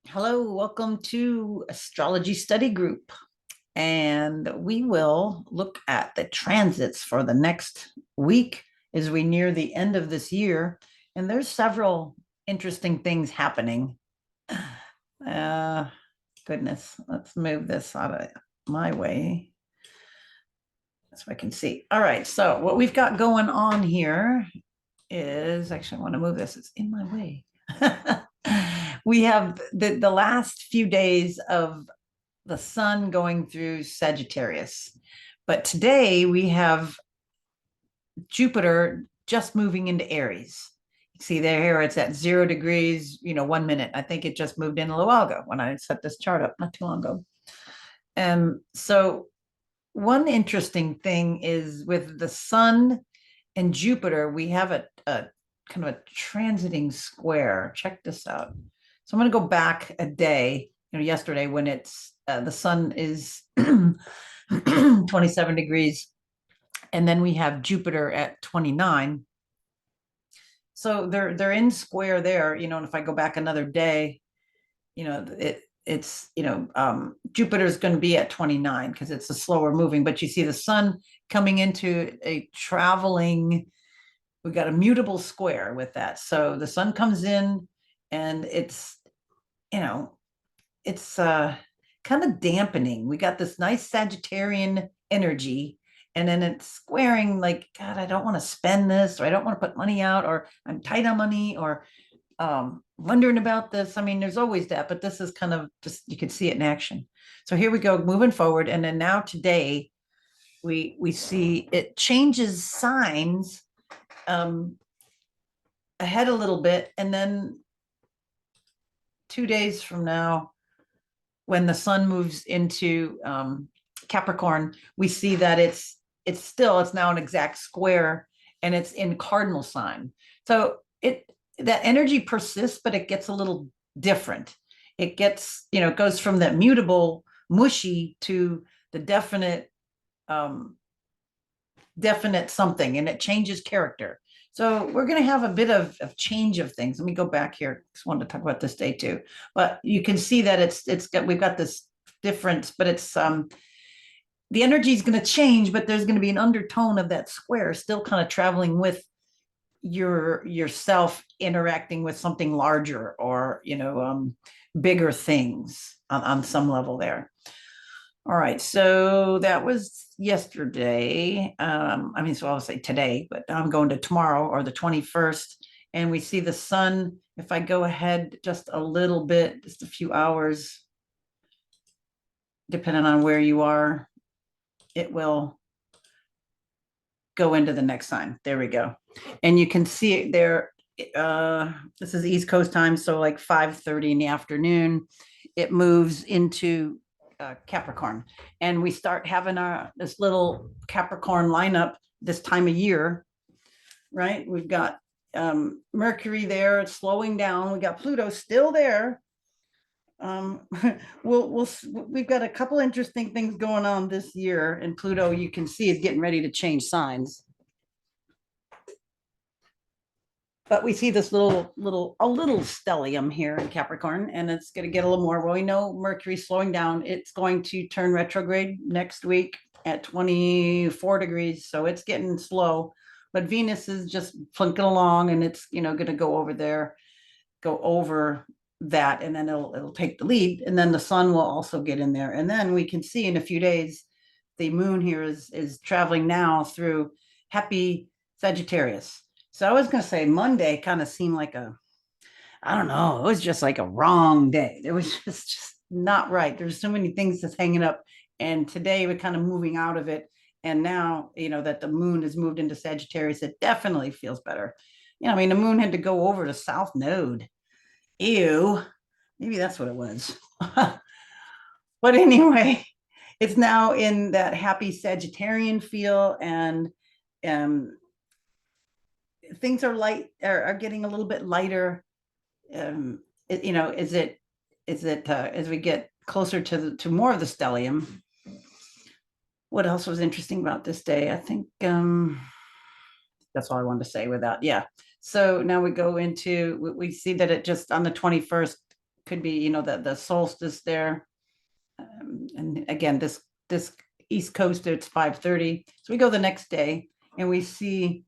Hello, welcome to Astrology Study Group. And we will look at the transits for the next week as we near the end of this year. And there's several interesting things happening. Uh, Goodness, let's move this out of my way so I can see. All right, so what we've got going on here is actually, I want to move this, it's in my way. We have the last few days of the sun going through Sagittarius. But today we have Jupiter just moving into Aries. You see there here, it's at 0 degrees, 1 minute. I think it just moved in a little while ago when I set this chart up not too long ago. So one interesting thing is with the sun and Jupiter, we have a kind of a transiting square. Check this out. So I'm going to go back a day, yesterday when it's the sun is 27 degrees, and then we have Jupiter at 29. So they're in square there, and if I go back another day, it's Jupiter's going to be at 29 because it's a slower moving, but you see the sun coming into a traveling, we got a mutable square with that. So the sun comes in and it's kind of dampening. We got this nice Sagittarian energy, and then it's squaring like, God, I don't want to spend this, or I don't want to put money out, or I'm tight on money, or wondering about this. I mean, there's always that, but this is kind of just, you can see it in action. So here we go, moving forward. And then now today, we see it changes signs ahead a little bit, and then 2 days from now, when the sun moves into Capricorn, we see that it's now an exact square, and it's in cardinal sign. So that energy persists, but it gets a little different. It gets, it goes from that mutable, mushy to the definite something, and it changes character. So we're going to have a bit of change of things. Let me go back here. Just wanted to talk about this day too, but you can see that we've got this difference, but it's the energy is going to change, but there's going to be an undertone of that square still kind of traveling with yourself interacting with something larger, or bigger things on some level there. All right, so that was yesterday. So I'll say today, but I'm going to tomorrow, or the 21st, and we see the sun. If I go ahead just a little bit, just a few hours, depending on where you are, it will go into the next sign. There we go. And you can see it there. This is East Coast time, so like 5:30 in the afternoon, it moves into Capricorn, and we start having this little Capricorn lineup this time of year, right? We've got Mercury there, it's slowing down. We got Pluto still there. We've got a couple interesting things going on this year, and Pluto, you can see, is getting ready to change signs. But we see this little stellium here in Capricorn, and it's going to get a little more. Well, we know Mercury's slowing down. It's going to turn retrograde next week at 24 degrees, so it's getting slow. But Venus is just plunking along, and it's going to go over that, and then it'll take the lead, and then the sun will also get in there, and then we can see in a few days the moon here is traveling now through happy Sagittarius. So I was going to say Monday kind of seemed like I don't know, it was just like a wrong day. It was just not right. There's so many things that's hanging up. And today we're kind of moving out of it. And now, that the moon has moved into Sagittarius, it definitely feels better. The moon had to go over the South Node. Ew, maybe that's what it was. But anyway, it's now in that happy Sagittarian feel, and things are getting a little bit lighter. Is it as we get closer to more of the stellium? What else was interesting about this day? I think that's all I wanted to say with that. Yeah. So now we go into, we see that it just on the 21st, could be, you know, the solstice there. And again, this East Coast, it's 5:30. So we go the next day and we see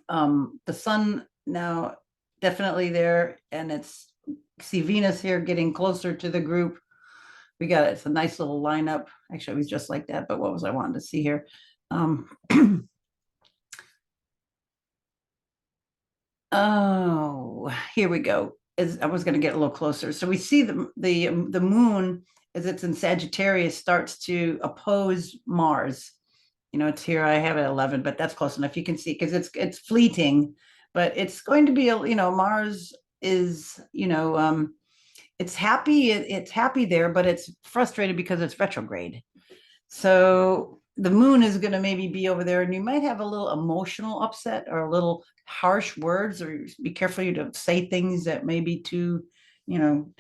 the sun now definitely there, and it's see Venus here getting closer to the group. We got it's a nice little lineup. Actually, it was just like that, but what was I wanting to see here? Oh, here we go. I was going to get a little closer. So we see the moon as it's in Sagittarius starts to oppose Mars. You know, it's here. I have it 11, but that's close enough. You can see because it's fleeting, but it's going to be a, you know, Mars is, you know, it's happy there, but it's frustrated because it's retrograde. So the moon is going to maybe be over there, and you might have a little emotional upset or a little harsh words, or be careful you don't say things that may be too, you know,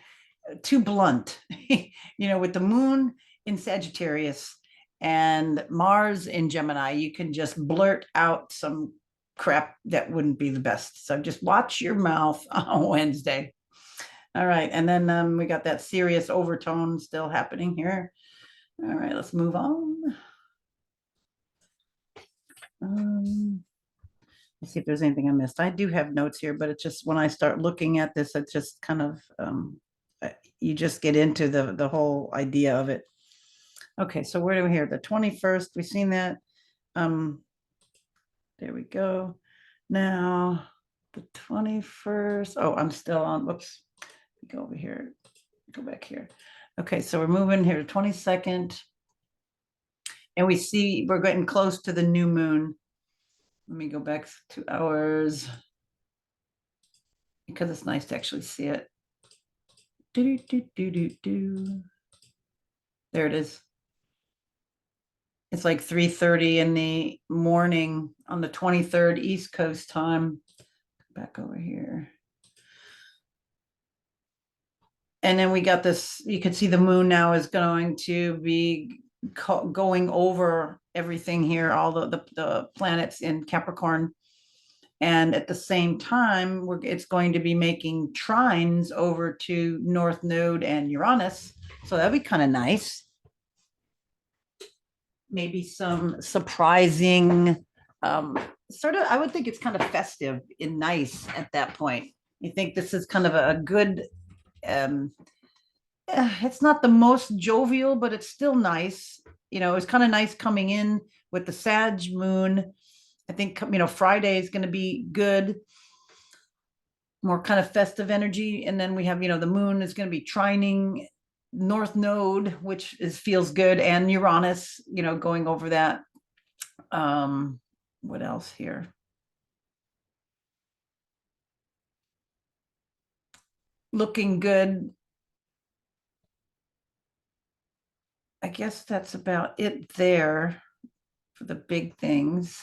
too blunt. You know, with the moon in Sagittarius and Mars in Gemini, you can just blurt out some crap that wouldn't be the best. So just watch your mouth on Wednesday. All right. And then we got that serious overtone still happening here. All right, let's move on. Let's see if there's anything I missed. I do have notes here, but it's just when I start looking at this, it's just kind of you just get into the whole idea of it. Okay, so where do we here? The 21st, we've seen that. There we go. Now the 21st. Oh, I'm still on. Whoops. Go over here. Go back here. Okay, so we're moving here to 22nd. And we see we're getting close to the new moon. Let me go back 2 hours because it's nice to actually see it. Do, do, do, do, do. There it is. It's like 3:30 in the morning on the 23rd East Coast time. Back over here. And then we got this, you can see the moon now is going to be going over everything here, all the planets in Capricorn. And at the same time, it's going to be making trines over to North Node and Uranus. So that'd be kind of nice. Maybe some surprising, sort of, I would think it's kind of festive and nice at that point. You think this is kind of a good, it's not the most jovial, but it's still nice. You know, it's kind of nice coming in with the Sag moon. I think, you know, Friday is going to be good, more kind of festive energy. And then we have, you know, the moon is going to be trining North Node, which feels good, and Uranus, you know, going over that. What else here? Looking good. I guess that's about it there for the big things.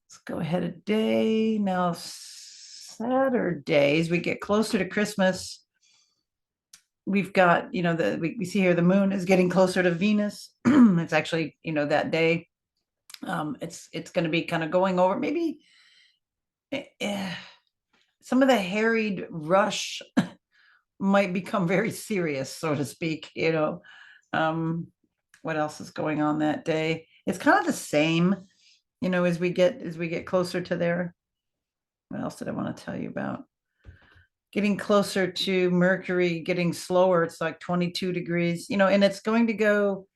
Let's go ahead a day. Now, Saturdays, we get closer to Christmas. We've got, you know, we see here the moon is getting closer to Venus. It's actually, you know, that day. It's going to be kind of going over maybe some of the harried rush might become very serious, so to speak, you know. What else is going on that day? It's kind of the same, you know, as we get closer to there. What else did I want to tell you about? Getting closer to Mercury, getting slower. It's like 22 degrees, you know, and it's going to go,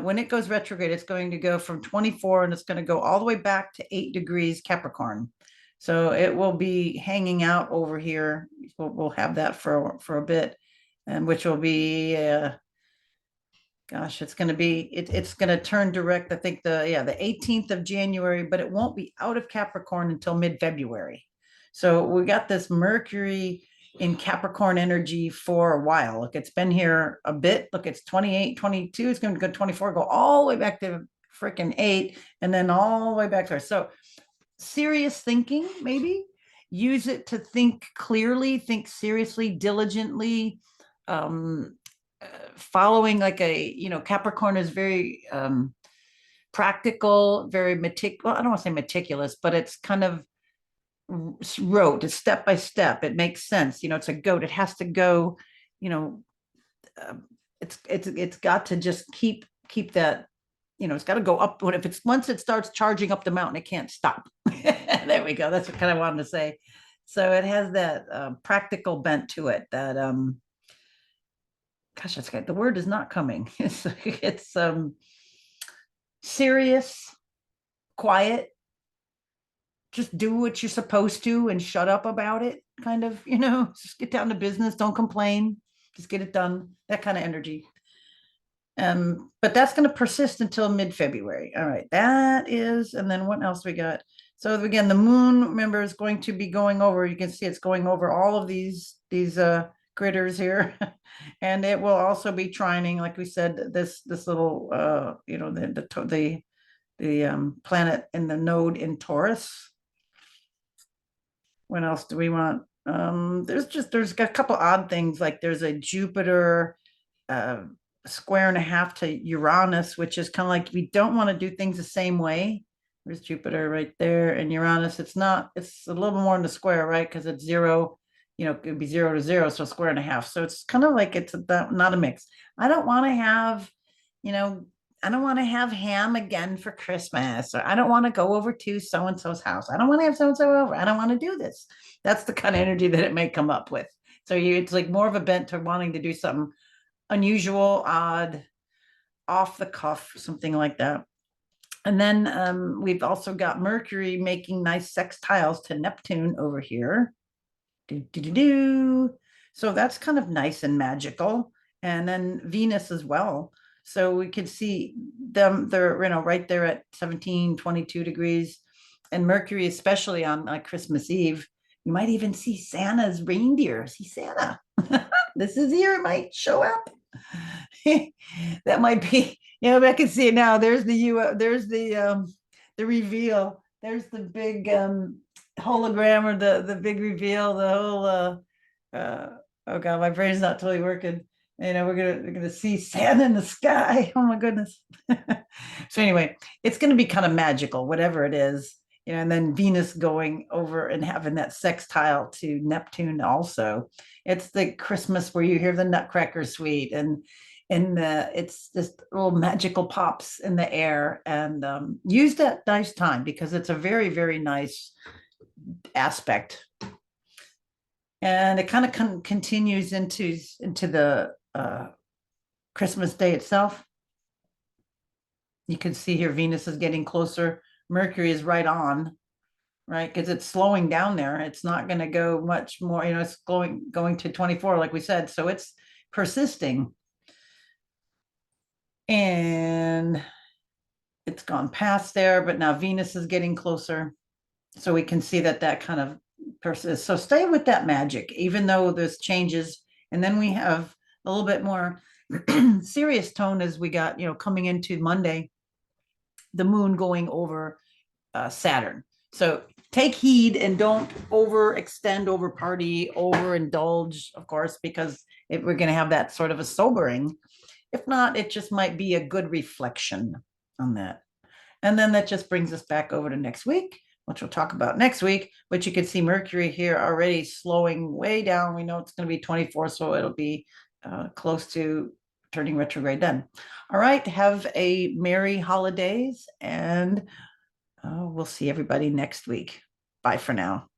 when it goes retrograde, it's going to go from 24 and it's going to go all the way back to 8 degrees Capricorn. So it will be hanging out over here. We'll have that for a bit, and which will be, gosh, it's going to be, it's going to turn direct. I think the 18th of January, but it won't be out of Capricorn until mid-February. So we got this Mercury in Capricorn energy for a while. Look, it's been here a bit. Look, it's 28, 22. It's going to go 24, go all the way back to freaking 8, and then all the way back there. So serious thinking, maybe use it to think clearly, think seriously, diligently, following like a, you know, Capricorn is very practical, very well, I don't want to say meticulous, but it's kind of rote. It's step by step. It makes sense. You know, it's a goat. It has to go you know, it's got to just keep that, it's got to go up. When if it's once it starts charging up the mountain, it can't stop. There we go. That's what kind of wanted to say. So it has that practical bent to it. That gosh, that's good. The word is not coming. It's serious, quiet. Just do what you're supposed to and shut up about it. Kind of, just get down to business. Don't complain. Just get it done. That kind of energy. But that's going to persist until mid-February. All right, that is, and then what else we got? So again, the moon, remember, is going to be going over. You can see it's going over all of these critters here, and it will also be trining, like we said, this little, the planet in the node in Taurus. What else do we want? There's a couple odd things, like there's a Jupiter square and a half to Uranus, which is kind of like we don't want to do things the same way. There's Jupiter right there, and Uranus, it's a little more in the square, right? Because it's zero, it could be 0 to 0, so square and a half. So it's kind of like it's not a mix. I don't want to have, I don't want to have ham again for Christmas, or I don't want to go over to so and so's house. I don't want to have so and so over. I don't want to do this. That's the kind of energy that it may come up with. So it's like more of a bent to wanting to do something unusual, odd, off the cuff, something like that. And then we've also got Mercury making nice sextiles to Neptune over here. So that's kind of nice and magical. And then Venus as well. So we can see them, they're, right there at 17, 22 degrees. And Mercury, especially on Christmas Eve, you might even see Santa's reindeer. See Santa. This is here, it might show up. That might be, I can see it now. There's the reveal. There's the big hologram, or the big reveal, the whole oh god, my brain's not totally working. We're gonna see Santa in the sky. Oh my goodness. So anyway, it's gonna be kind of magical, whatever it is. And then Venus going over and having that sextile to Neptune also. It's the Christmas where you hear the Nutcracker Suite, and it's just little magical pops in the air, and use that nice time, because it's a very, very nice aspect. And it kind of continues into the Christmas day itself. You can see here Venus is getting closer. Mercury is right on, right? Because it's slowing down there. It's not going to go much more, it's going to 24, like we said. So it's persisting. And it's gone past there, but now Venus is getting closer. So we can see that kind of persists. So stay with that magic, even though there's changes. And then we have a little bit more serious tone as we got, coming into Monday, the moon going over Saturn. So take heed and don't overextend, over party, overindulge, of course, because we're going to have that sort of a sobering. If not, it just might be a good reflection on that. And then that just brings us back over to next week, which we'll talk about next week. But you can see Mercury here already slowing way down. We know it's going to be 24, so it'll be close to turning retrograde then. All right, have a merry holidays, and we'll see everybody next week. Bye for now.